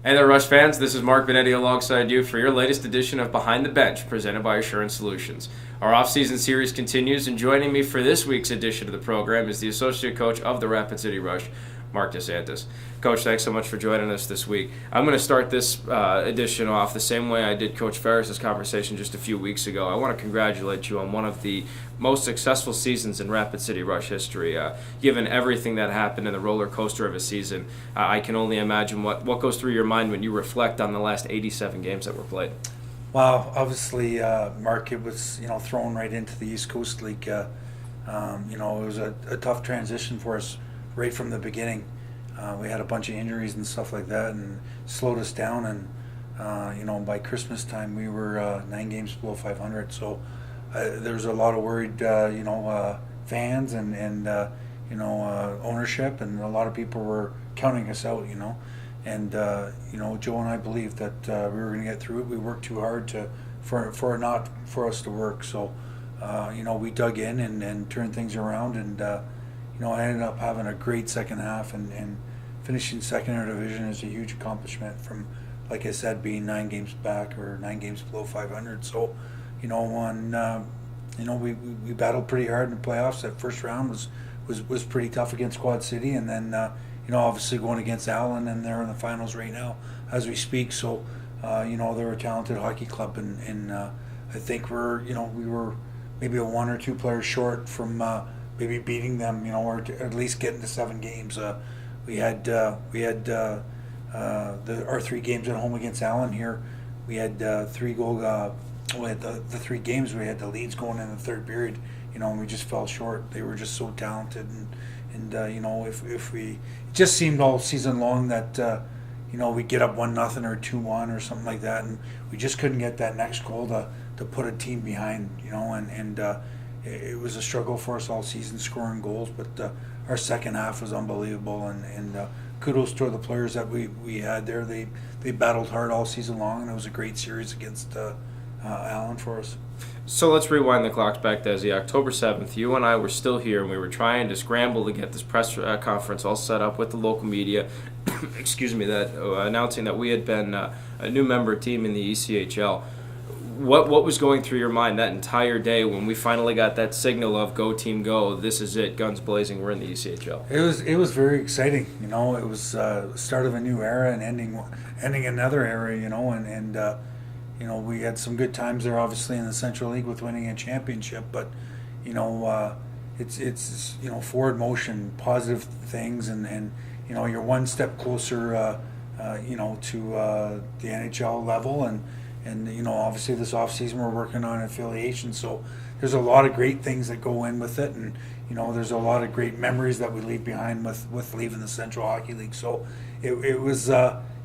Hey there, Rush fans. This is Mark Benetti alongside you for your latest edition of Behind the Bench, presented by Assurance Solutions. Our off-season series continues, and joining me for this week's edition of the program is the associate coach of the Rapid City Rush, Mark DeSantis. Coach, thanks so much for joining us this week. I'm going to start this edition off the same way I did Coach Ferris's conversation just a few weeks ago. I want to congratulate you on one of the most successful seasons in Rapid City Rush history. Given everything that happened in the roller coaster of a season, I can only imagine what goes through your mind when you reflect on the last 87 games that were played. Well, obviously, Mark, it was thrown right into the East Coast League. It was a tough transition for us right from the beginning. We had a bunch of injuries and stuff like that, and slowed us down. And by Christmas time, we were 9 games below 500. So there was a lot of worried, fans and ownership, and a lot of people were counting us out. And Joe and I believed that we were going to get through it. We worked too hard for us to work. So we dug in and turned things around, and I ended up having a great second half, and finishing second in our division is a huge accomplishment from, like I said, being 9 games back or 9 games below 500. So we battled pretty hard in the playoffs. That first round was pretty tough against Quad City, and then obviously going against Allen, and they're in the finals right now as we speak. So they're a talented hockey club, and I think we were maybe a 1 or 2 players short from maybe beating them, or at least getting to 7 games. We had our 3 games at home against Allen here. We had 3 goal. We had the 3 games. We had the leads going in the third period, and we just fell short. They were just so talented, and if we, it just seemed all season long that we'd get up 1-0 or 2-1 or something like that, and we just couldn't get that next goal to put a team behind, and it was a struggle for us all season scoring goals, but our second half was unbelievable, and kudos to the players that we had there. They battled hard all season long, and it was a great series against Allen for us. So let's rewind the clocks back to Desi. October 7th, you and I were still here, and we were trying to scramble to get this press conference all set up with the local media, excuse me, that announcing that we had been a new member team in the ECHL. What was going through your mind that entire day when we finally got that signal of go team go, this is it, guns blazing, we're in the ECHL? It was very exciting. It was the start of a new era and ending another era. We had some good times there, obviously in the Central League with winning a championship. But it's forward motion, positive things, and you're one step closer to the NHL level, and obviously this off season we're working on affiliation. So there's a lot of great things that go in with it, and there's a lot of great memories that we leave behind with leaving the Central Hockey League. So it was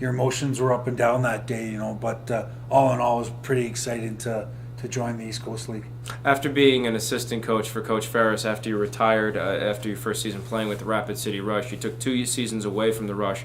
your emotions were up and down that day, but all in all, it was pretty exciting to join the East Coast League. After being an assistant coach for Coach Ferris, after you retired, after your first season playing with the Rapid City Rush, you took 2 seasons away from the Rush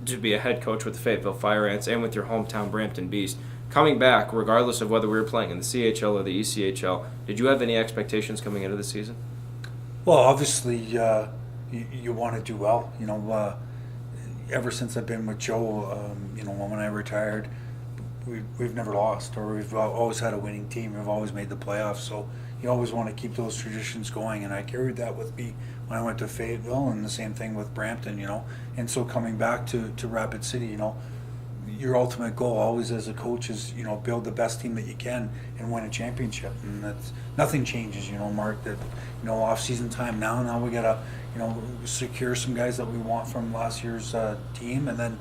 to be a head coach with the Fayetteville Fire Ants and with your hometown Brampton Beast. Coming back, regardless of whether we were playing in the CHL or the ECHL, did you have any expectations coming into the season? Well, obviously, you want to do well. Ever since I've been with Joe, when I retired, we've never lost, or we've always had a winning team. We've always made the playoffs, so you always want to keep those traditions going, and I carried that with me when I went to Fayetteville, and the same thing with Brampton, and so coming back to Rapid City, your ultimate goal always as a coach is build the best team that you can and win a championship, and that's nothing changes, Mark, that off season time now we gotta secure some guys that we want from last year's team, and then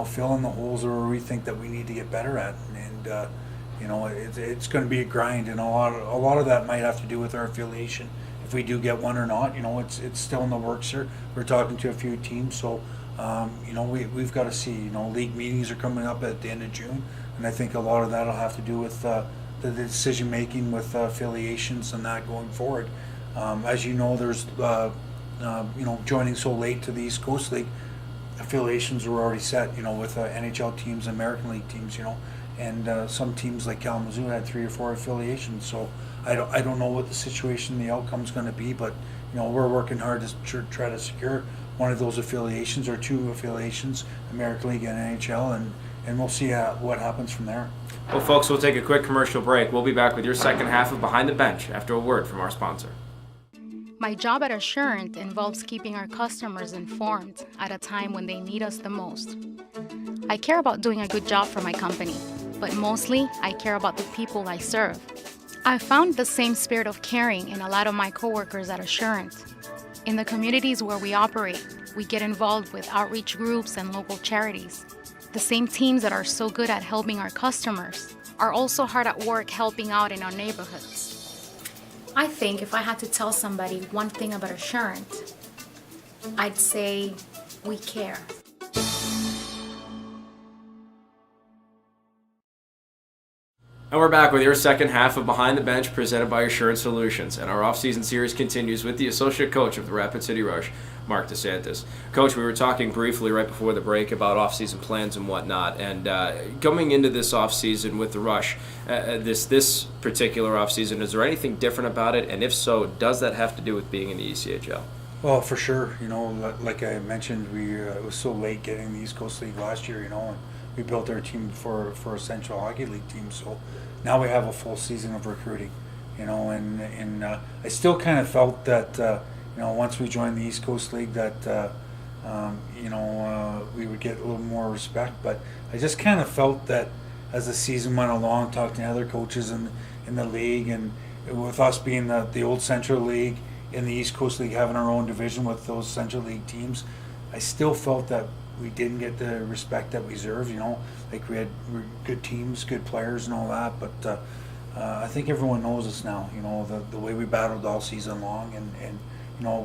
fill in the holes where we think that we need to get better at, and it's going to be a grind, and a lot of that might have to do with our affiliation, if we do get one or not. It's still in the works here. We're talking to a few teams, so we've got to see. League meetings are coming up at the end of June, and I think a lot of that will have to do with the decision making with affiliations and that going forward. As there's joining so late to the East Coast League, affiliations were already set. With NHL teams, American League teams, and some teams like Kalamazoo had 3 or 4 affiliations. So I don't know what the situation, the outcome's going to be, but we're working hard to try to secure one of those affiliations or two affiliations, American League and NHL, and we'll see what happens from there. Well, folks, we'll take a quick commercial break. We'll be back with your second half of Behind the Bench after a word from our sponsor. My job at Assurant involves keeping our customers informed at a time when they need us the most. I care about doing a good job for my company, but mostly I care about the people I serve. I found the same spirit of caring in a lot of my coworkers at Assurant. In the communities where we operate, we get involved with outreach groups and local charities. The same teams that are so good at helping our customers are also hard at work helping out in our neighborhoods. I think if I had to tell somebody one thing about Assurant, I'd say we care. And we're back with your second half of Behind the Bench presented by Assurant Solutions. And our off-season series continues with the associate coach of the Rapid City Rush, Mark DeSantis. Coach, we were talking briefly right before the break about off-season plans and whatnot. And coming into this off-season with the Rush, this particular off-season, is there anything different about it? And if so, does that have to do with being in the ECHL? Well, for sure. Like I mentioned, it was so late getting the East Coast League last year, and we built our team for a Central Hockey League team. So now we have a full season of recruiting, and I still kind of felt that, once we joined the East Coast League that, we would get a little more respect. But I just kind of felt that as the season went along, talking to other coaches in the league, and with us being the old Central League, in the East Coast League having our own division with those Central League teams, I still felt that we didn't get the respect that we deserved. Like we had good teams, good players, and all that. But I think everyone knows us now. The way we battled all season long, and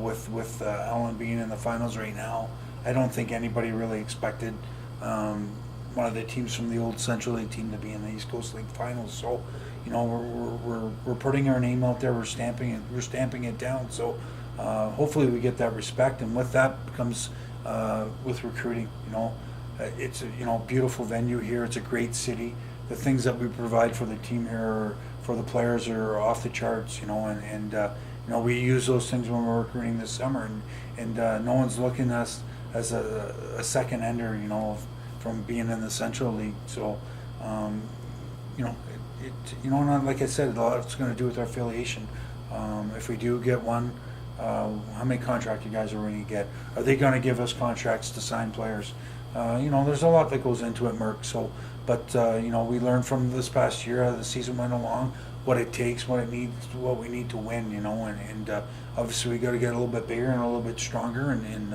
with Allen being in the finals right now, I don't think anybody really expected one of the teams from the old Central League team to be in the East Coast League finals. So, we're putting our name out there. We're stamping it down. So, hopefully we get that respect, and with that comes with recruiting. It's a beautiful venue here. It's a great city. The things that we provide for the team here, for the players, are off the charts. And we use those things when we're recruiting this summer, and no one's looking at us as a second ender. From being in the Central League. So, not like I said, a lot it's going to do with our affiliation. If we do get one, how many contract you guys are going to get? Are they going to give us contracts to sign players? There's a lot that goes into it, Merck. So, but we learned from this past year as the season went along what it takes, what we need to win. And obviously we got to get a little bit bigger and a little bit stronger, and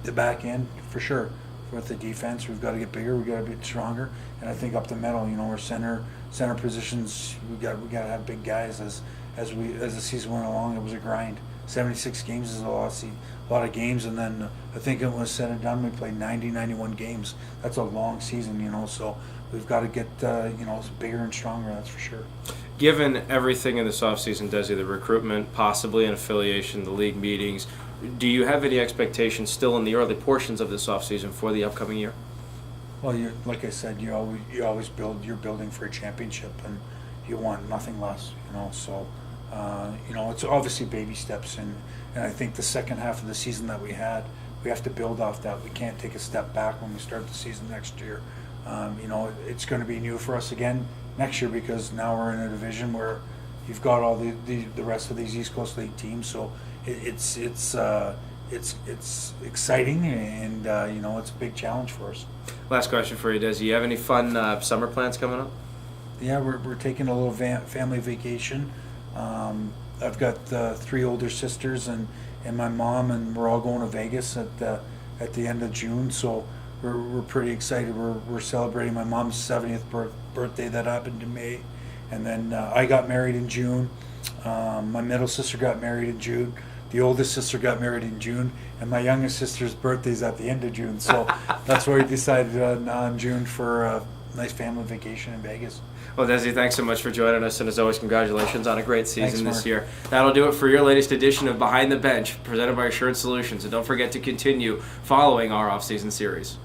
the back end for sure. With the defense, we've got to get bigger. We got to be stronger, and I think up the middle, our center positions, we got to have big guys. As the season went along, it was a grind. 76 games is a lot of games, and then I think it was said and done. We played 91 games. That's a long season, So we've got to get bigger and stronger. That's for sure. Given everything in this offseason, Desi, the recruitment, possibly an affiliation, the league meetings, do you have any expectations still in the early portions of this offseason for the upcoming year? Well, like I said, you always you're building for a championship, and you want nothing less. So it's obviously baby steps, and I think the second half of the season that we have to build off that. We can't take a step back when we start the season next year. It's going to be new for us again next year, because now we're in a division where you've got all the rest of these East Coast League teams. So it's exciting, and it's a big challenge for us. Last question for you, Des. Do you have any fun summer plans coming up? Yeah, we're taking a little family vacation. I've got 3 older sisters and my mom, and we're all going to Vegas at the end of June. So we're pretty excited. We're celebrating my mom's 70th birthday that happened in May, and then I got married in June. My middle sister got married in June. The oldest sister got married in June, and my youngest sister's birthday is at the end of June. So that's why we decided on June for a nice family vacation in Vegas. Well, Desi, thanks so much for joining us, and as always, congratulations on a great season Thanks, this year. That'll do it for your latest edition of Behind the Bench, presented by Assurant Solutions. And don't forget to continue following our off-season series.